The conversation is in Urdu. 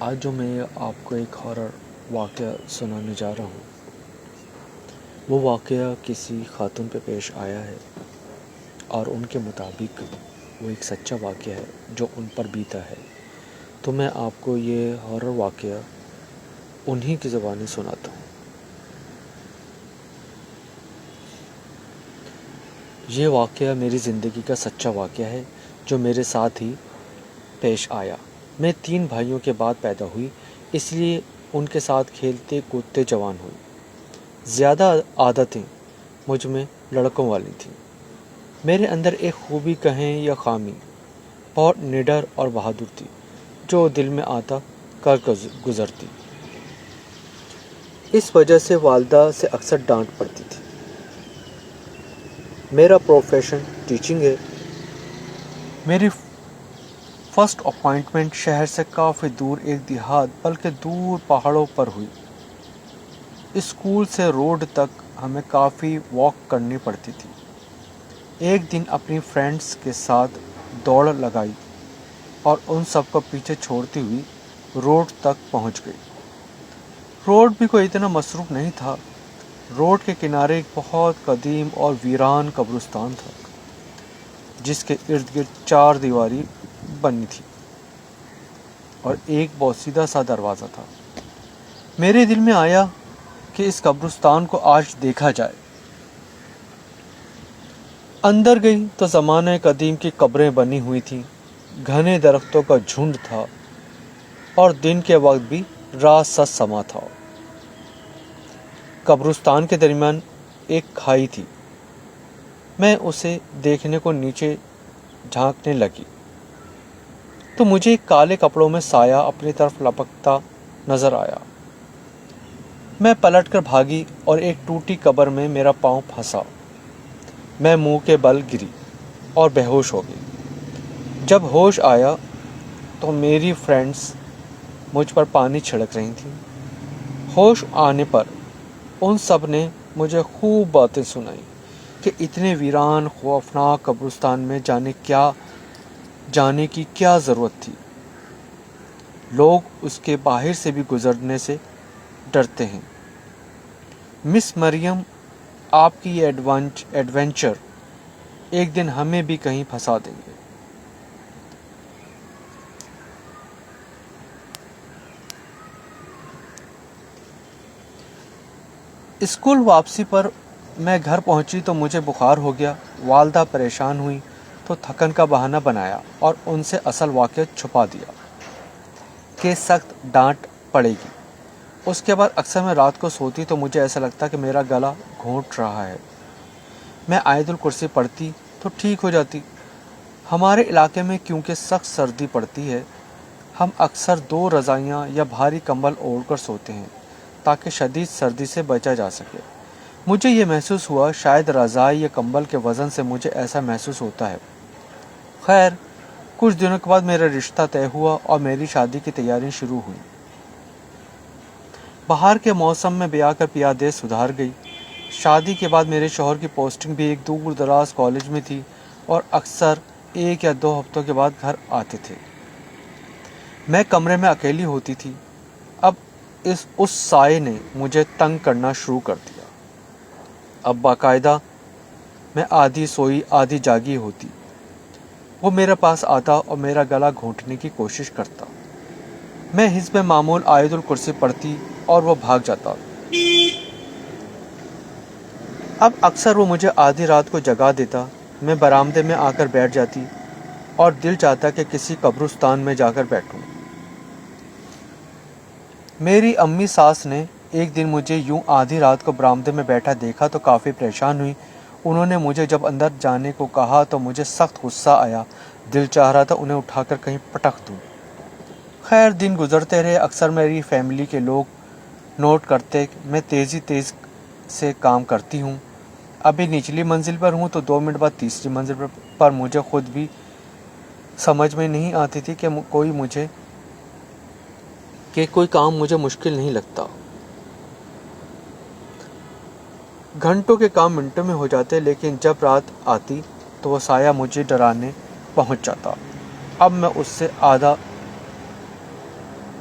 آج جو میں آپ کو ایک ہارر واقعہ سنانے جا رہا ہوں، وہ واقعہ کسی خاتون پہ پیش آیا ہے اور ان کے مطابق وہ ایک سچا واقعہ ہے جو ان پر بیتا ہے۔ تو میں آپ کو یہ ہارر واقعہ انہی کی زبانی سناتا ہوں۔ یہ واقعہ میری زندگی کا سچا واقعہ ہے جو میرے ساتھ ہی پیش آیا۔ میں 3 بھائیوں کے بعد پیدا ہوئی، اس لیے ان کے ساتھ کھیلتے کودتے جوان ہوئی۔ زیادہ عادتیں مجھ میں لڑکوں والی تھیں۔ میرے اندر ایک خوبی کہیں یا خامی، بہت نڈر اور بہادر تھی، جو دل میں آتا کر گزرتی۔ اس وجہ سے والدہ سے اکثر ڈانٹ پڑتی تھی۔ میرا پروفیشن ٹیچنگ ہے۔ میری فرسٹ اپائنٹمنٹ شہر سے کافی دور ایک دیہات بلکہ دور پہاڑوں پر ہوئی۔ اسکول سے روڈ تک ہمیں کافی واک کرنی پڑتی تھی۔ ایک دن اپنی فرینڈز کے ساتھ دوڑ لگائی اور ان سب کو پیچھے چھوڑتی ہوئی روڈ تک پہنچ گئی۔ روڈ بھی کوئی اتنا مصروف نہیں تھا۔ روڈ کے کنارے ایک بہت قدیم اور ویران قبرستان تھا، جس کے ارد گرد 4 دیواری بنی تھی اور ایک بوسیدہ سا دروازہ تھا۔ میرے دل میں آیا کہ اس قبرستان کو آج دیکھا جائے۔ اندر گئی تو زمانہ قدیم کی قبریں بنی ہوئی تھیں، گھنے درختوں کا جھنڈ تھا اور دن کے وقت بھی رات سا سما تھا۔ قبرستان کے درمیان ایک کھائی تھی۔ میں اسے دیکھنے کو نیچے جھانکنے لگی تو مجھے ایک کالے کپڑوں میں سایہ اپنی طرف لپکتا نظر آیا۔ میں پلٹ کر بھاگی اور ایک ٹوٹی قبر میں میرا پاؤں پھنسا۔ میں منہ کے بل گری اور بے ہوش ہو گئی۔ جب ہوش آیا تو میری فرینڈز مجھ پر پانی چھڑک رہی تھیں۔ ہوش آنے پر ان سب نے مجھے خوب باتیں سنائیں کہ اتنے ویران خوفناک قبرستان میں جانے کی کیا ضرورت تھی۔ لوگ اس کے باہر سے بھی گزرنے سے ڈرتے ہیں۔ مس مریم، آپ کی یہ ایڈونچر ایک دن ہمیں بھی کہیں پھنسا دیں گے۔ اسکول واپسی پر میں گھر پہنچی تو مجھے بخار ہو گیا۔ والدہ پریشان ہوئی تو تھکن کا بہانہ بنایا اور ان سے اصل واقعہ چھپا دیا کہ سخت ڈانٹ پڑے گی۔ اس کے بعد اکثر میں رات کو سوتی تو مجھے ایسا لگتا کہ میرا گلا گھونٹ رہا ہے۔ میں آیت الکرسی پڑھتی تو ٹھیک ہو جاتی۔ ہمارے علاقے میں کیونکہ سخت سردی پڑتی ہے، ہم اکثر 2 رضائیاں یا بھاری کمبل اوڑھ کر سوتے ہیں تاکہ شدید سردی سے بچا جا سکے۔ مجھے یہ محسوس ہوا شاید رضائی یا کمبل کے وزن سے مجھے ایسا محسوس ہوتا ہے۔ خیر، کچھ دنوں کے بعد میرا رشتہ طے ہوا اور میری شادی کی تیاریاں شروع ہوئیں۔ بہار کے موسم میں بیاہ کر پیادے سدھار گئی۔ شادی کے بعد میرے شوہر کی پوسٹنگ بھی ایک دور دراز کالج میں تھی اور اکثر 1 یا 2 ہفتوں کے بعد گھر آتے تھے۔ میں کمرے میں اکیلی ہوتی تھی۔ اب اس سائے نے مجھے تنگ کرنا شروع کر دیا۔ اب باقاعدہ میں آدھی سوئی آدھی جاگی ہوتی۔ وہ میرے پاس آتا اور میرا گلا گھونٹنے کی کوشش کرتا۔ میں حسب معمول آیت الکرسی پڑھتی اور وہ بھاگ جاتا۔ اب اکثر وہ مجھے آدھی رات کو جگا دیتا۔ میں برآمدے میں آ کر بیٹھ جاتی اور دل چاہتا کہ کسی قبرستان میں جا کر بیٹھوں۔ میری امی ساس نے ایک دن مجھے یوں آدھی رات کو برآمدے میں بیٹھا دیکھا تو کافی پریشان ہوئی۔ انہوں نے مجھے جب اندر جانے کو کہا تو مجھے سخت غصہ آیا۔ دل چاہ رہا تھا انہیں اٹھا کر کہیں پٹک دوں۔ خیر، دن گزرتے رہے۔ اکثر میری فیملی کے لوگ نوٹ کرتے میں تیزی سے کام کرتی ہوں۔ ابھی نچلی منزل پر ہوں تو 2 منٹ بعد تیسری منزل پر مجھے خود بھی سمجھ میں نہیں آتی تھی کہ کوئی کام مجھے مشکل نہیں لگتا۔ گھنٹوں کے کام منٹوں میں ہو جاتے، لیکن جب رات آتی تو وہ سایہ مجھے ڈرانے پہنچ جاتا۔ اب میں اس سے آدھا